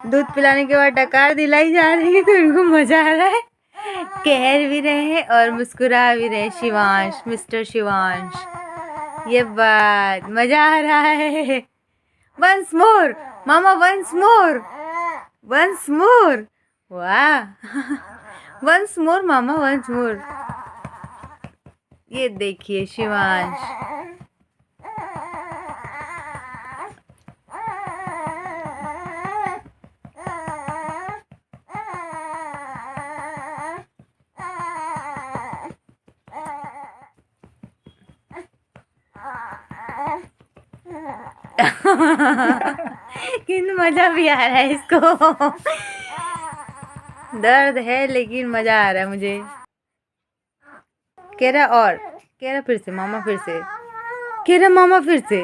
दूध पिलाने के बाद डकार दिलाई जा रही है तो इनको मजा आ रहा है। कह भी रहे हैं और मुस्कुरा भी रहे हैं। शिवांश, मिस्टर शिवांश, ये बात मजा आ रहा है। वंस मोर मामा, वंस मोर, वंस मोर, वाह, वंस मोर मामा, वंस मोर। ये देखिए शिवांश। कितना मजा भी आ रहा है इसको। दर्द है लेकिन मजा आ रहा है मुझे। कह रहा फिर से मामा, फिर से कह रहा मामा, फिर से।